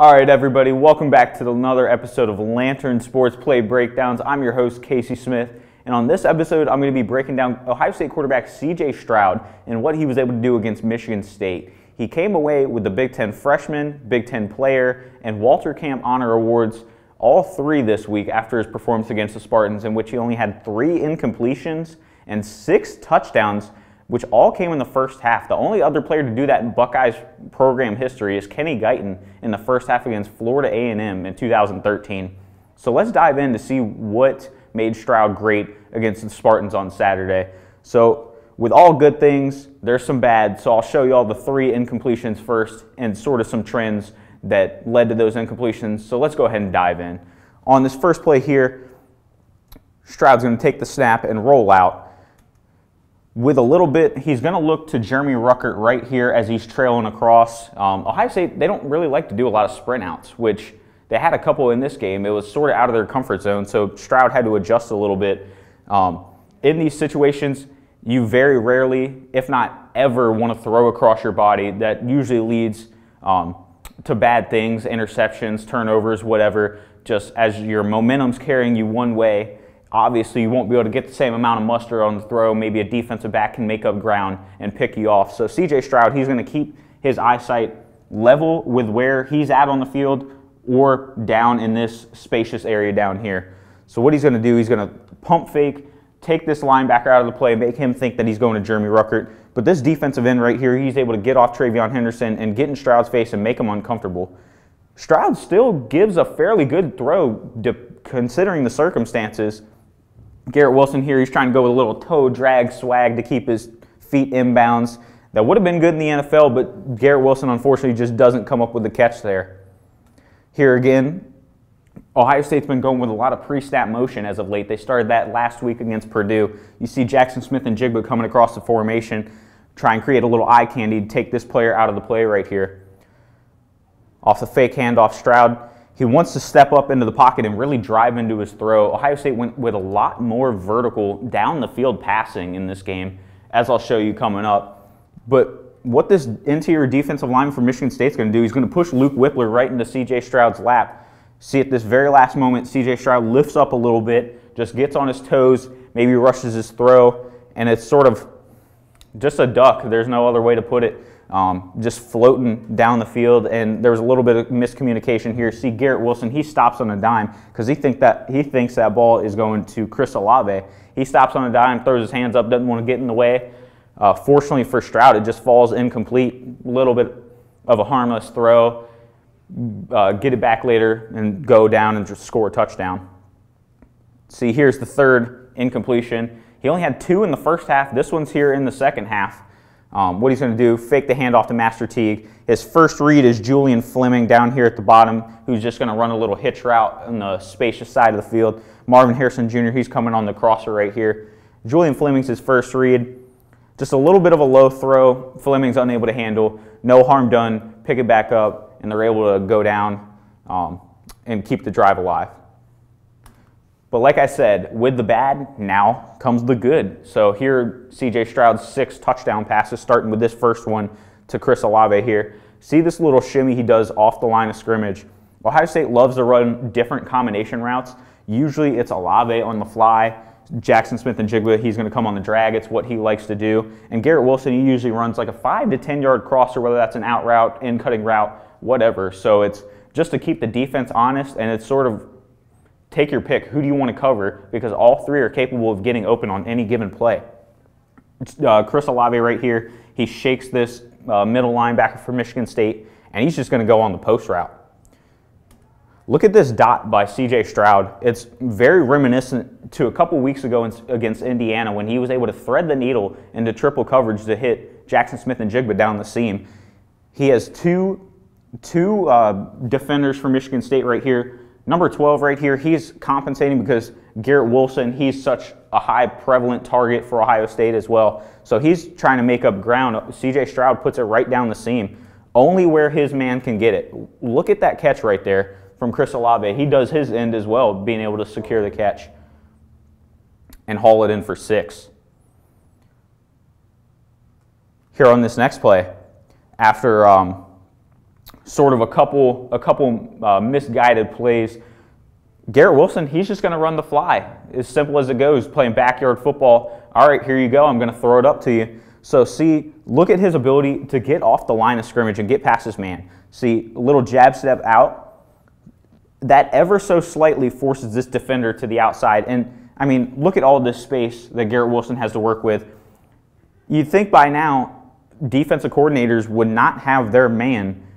All right, everybody, welcome back to another episode of Lantern Sports Play Breakdowns. I'm your host, Casey Smith, and on this episode, I'm going to be breaking down Ohio State quarterback C.J. Stroud and what he was able to do against Michigan State. He came away with the Big Ten Freshman, Big Ten Player, and Walter Camp Honor Awards, all three this week after his performance against the Spartans, in which he only had 3 incompletions and 6 touchdowns, which all came in the first half. The only other player to do that in Buckeyes program history is Kenny Guyton in the first half against Florida A&M in 2013. So let's dive in to see what made Stroud great against the Spartans on Saturday. So with all good things, there's some bad. So I'll show you all the 3 incompletions first and sort of some trends that led to those incompletions. So let's go ahead and dive in. On this first play here, Stroud's going to take the snap and roll out. With a little bit, he's going to look to Jeremy Ruckert right here as he's trailing across. Ohio State, they don't really like to do a lot of sprint outs, which they had a couple in this game. It was sort of out of their comfort zone, so Stroud had to adjust a little bit. In these situations, you very rarely, if not ever, want to throw across your body. That usually leads to bad things, interceptions, turnovers, whatever. Just as your momentum's carrying you one way, obviously, you won't be able to get the same amount of muster on the throw. Maybe a defensive back can make up ground and pick you off. So C.J. Stroud, he's going to keep his eyesight level with where he's at on the field or down in this spacious area down here. So what he's going to do, he's going to pump fake, take this linebacker out of the play, make him think that he's going to Jeremy Ruckert. But this defensive end right here, he's able to get off Travion Henderson and get in Stroud's face and make him uncomfortable. Stroud still gives a fairly good throw considering the circumstances. Garrett Wilson here, he's trying to go with a little toe drag swag to keep his feet inbounds. That would have been good in the NFL, but Garrett Wilson unfortunately just doesn't come up with the catch there. Here again, Ohio State's been going with a lot of pre-snap motion as of late. They started that last week against Purdue. You see Jackson Smith and Jigba coming across the formation, try and create a little eye candy to take this player out of the play right here. Off the fake handoff, Stroud. He wants to step up into the pocket and really drive into his throw. Ohio State went with a lot more vertical down the field passing in this game, as I'll show you coming up. But what this interior defensive lineman from Michigan State is going to do, he's going to push Luke Whippler right into C.J. Stroud's lap. See, at this very last moment, C.J. Stroud lifts up a little bit, just gets on his toes, maybe rushes his throw, and it's sort of just a duck. There's no other way to put it. Just floating down the field, and there was a little bit of miscommunication here. See Garrett Wilson, he stops on a dime because he thinks that ball is going to Chris Olave. He stops on a dime, throws his hands up, doesn't want to get in the way. Fortunately for Stroud, it just falls incomplete. A little bit of a harmless throw. Get it back later and go down and just score a touchdown. See, here's the third incompletion. He only had 2 in the first half. This one's here in the second half. What he's going to do, fake the handoff to Master Teague. His first read is Julian Fleming down here at the bottom, who's just going to run a little hitch route on the spacious side of the field. Marvin Harrison Jr., he's coming on the crosser right here. Julian Fleming's his first read. Just a little bit of a low throw. Fleming's unable to handle. No harm done. Pick it back up, and they're able to go down and keep the drive alive. But like I said, with the bad, now comes the good. So here, C.J. Stroud's 6 touchdown passes, starting with this first one to Chris Olave here. See this little shimmy he does off the line of scrimmage. Ohio State loves to run different combination routes. Usually it's Olave on the fly. Jackson Smith and Jigba, he's going to come on the drag. It's what he likes to do. And Garrett Wilson, he usually runs like a 5 to 10 yard crosser, whether that's an out route, in cutting route, whatever. So it's just to keep the defense honest, and it's sort of take your pick. Who do you want to cover? Because all 3 are capable of getting open on any given play. Chris Olave right here, he shakes this middle linebacker for Michigan State, and he's just going to go on the post route. Look at this dot by C.J. Stroud. It's very reminiscent to a couple weeks ago against Indiana when he was able to thread the needle into triple coverage to hit Jackson Smith and Jigba down the seam. He has two defenders for Michigan State right here. Number 12 right here, he's compensating because Garrett Wilson, he's such a high prevalent target for Ohio State as well. So he's trying to make up ground. C.J. Stroud puts it right down the seam, only where his man can get it. Look at that catch right there from Chris Olave. He does his end as well, being able to secure the catch and haul it in for 6. Here on this next play, after sort of a couple misguided plays. Garrett Wilson, he's just going to run the fly. As simple as it goes, playing backyard football. All right, here you go. I'm going to throw it up to you. So see, look at his ability to get off the line of scrimmage and get past his man. See, a little jab step out. That ever so slightly forces this defender to the outside. And, I mean, look at all this space that Garrett Wilson has to work with. You'd think by now defensive coordinators would not have their man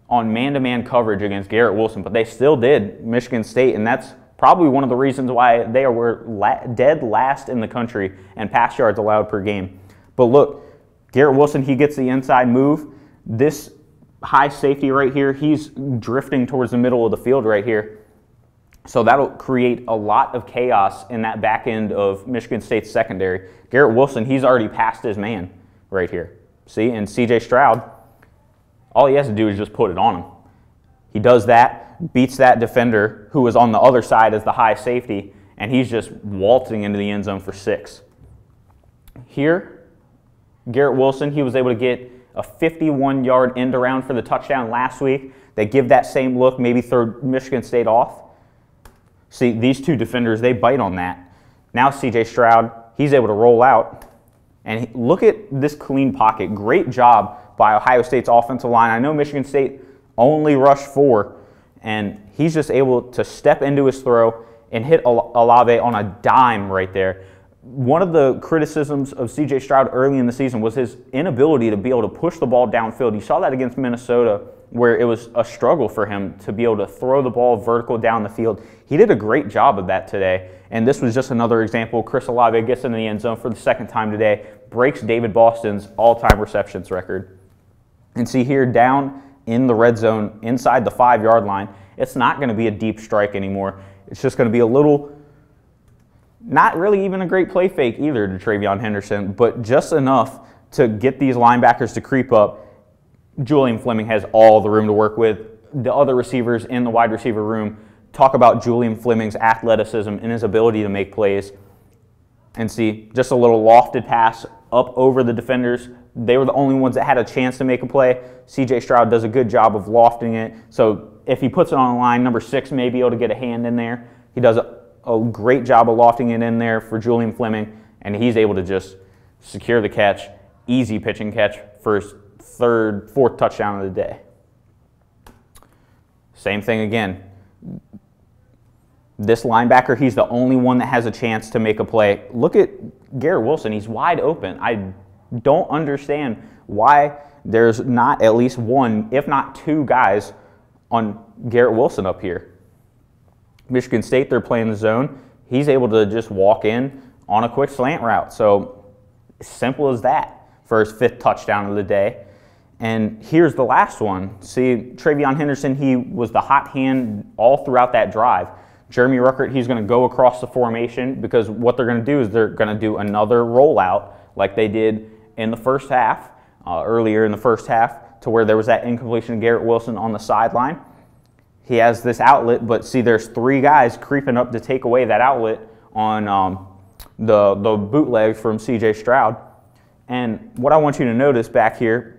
on man-to-man coverage against Garrett Wilson, but they still did, Michigan State, and that's probably one of the reasons why they were dead last in the country in pass yards allowed per game. But look, Garrett Wilson, he gets the inside move. This high safety right here, he's drifting towards the middle of the field right here. So that'll create a lot of chaos in that back end of Michigan State's secondary. Garrett Wilson, he's already passed his man right here. See, and C.J. Stroud, all he has to do is just put it on him. He does that, beats that defender who was on the other side as the high safety, and he's just waltzing into the end zone for 6. Here, Garrett Wilson, he was able to get a 51-yard end around for the touchdown last week. They give that same look, maybe throw Michigan State off. See, these two defenders, they bite on that. Now C.J. Stroud, he's able to roll out. And look at this clean pocket. Great job by Ohio State's offensive line. I know Michigan State only rushed 4, and he's just able to step into his throw and hit Olave on a dime right there. One of the criticisms of C.J. Stroud early in the season was his inability to be able to push the ball downfield. You saw that against Minnesota, where it was a struggle for him to be able to throw the ball vertical down the field. He did a great job of that today, and this was just another example. Chris Olave gets into the end zone for the 2nd time today, breaks David Boston's all-time receptions record. And see here, down in the red zone, inside the 5-yard line, it's not going to be a deep strike anymore. It's just going to be a little, not really even a great play fake either to TreVeyon Henderson, but just enough to get these linebackers to creep up. Julian Fleming has all the room to work with. The other receivers in the wide receiver room talk about Julian Fleming's athleticism and his ability to make plays. And see, just a little lofted pass up over the defenders. They were the only ones that had a chance to make a play. C.J. Stroud does a good job of lofting it. So if he puts it on the line, number 6 may be able to get a hand in there. He does a great job of lofting it in there for Julian Fleming, and he's able to just secure the catch, easy pitch and catch for his 3rd, 4th touchdown of the day. Same thing again. This linebacker, he's the only one that has a chance to make a play. Look at Garrett Wilson. He's wide open. I don't understand why there's not at least 1, if not 2 guys on Garrett Wilson up here. Michigan State, they're playing the zone. He's able to just walk in on a quick slant route. So simple as that for his 5th touchdown of the day. And here's the last one. See, TreVeyon Henderson, he was the hot hand all throughout that drive. Jeremy Ruckert, he's going to go across the formation because what they're going to do is they're going to do another rollout like they did in the first half, earlier in the first half, to where there was that incompletion of Garrett Wilson on the sideline. He has this outlet, but see, there's 3 guys creeping up to take away that outlet on the bootleg from C.J. Stroud. And what I want you to notice back here,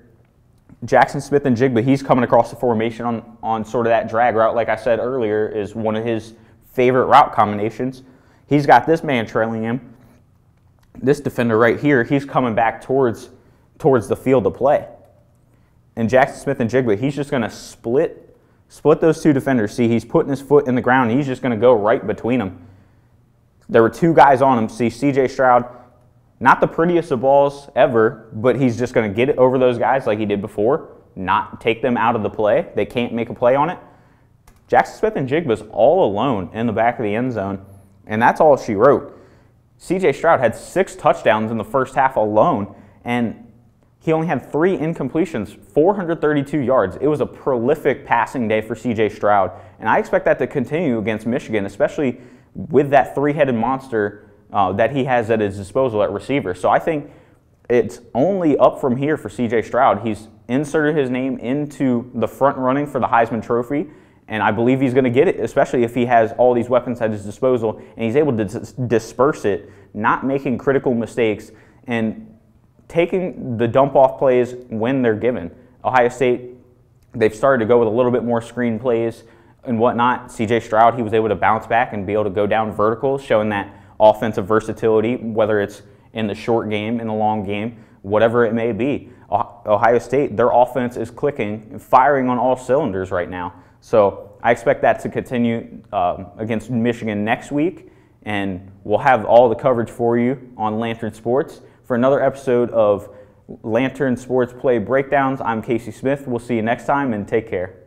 Jackson Smith-Njigba, he's coming across the formation on sort of that drag route, like I said earlier, is one of his favorite route combinations. He's got this man trailing him. This defender right here, he's coming back towards the field of play. And Jackson Smith-Njigba, he's just going to split those 2 defenders. See, he's putting his foot in the ground, and he's just going to go right between them. There were 2 guys on him. See, C.J. Stroud, not the prettiest of balls ever, but he's just going to get it over those guys like he did before, not take them out of the play. They can't make a play on it. Jackson Smith-Njigba's all alone in the back of the end zone, and that's all she wrote. C.J. Stroud had 6 touchdowns in the first half alone, and he only had 3 incompletions, 432 yards. It was a prolific passing day for C.J. Stroud, and I expect that to continue against Michigan, especially with that 3-headed monster that he has at his disposal at receiver. So I think it's only up from here for C.J. Stroud. He's inserted his name into the front running for the Heisman Trophy, and I believe he's going to get it, especially if he has all these weapons at his disposal, and he's able to disperse it, not making critical mistakes, and taking the dump-off plays when they're given. Ohio State, they've started to go with a little bit more screen plays and whatnot. CJ Stroud, he was able to bounce back and be able to go down vertical, showing that offensive versatility, whether it's in the short game, in the long game, whatever it may be. Ohio State, their offense is clicking, firing on all cylinders right now. So I expect that to continue against Michigan next week, and we'll have all the coverage for you on Lantern Sports. For another episode of Lantern Sports Play Breakdowns, I'm Casey Smith. We'll see you next time, and take care.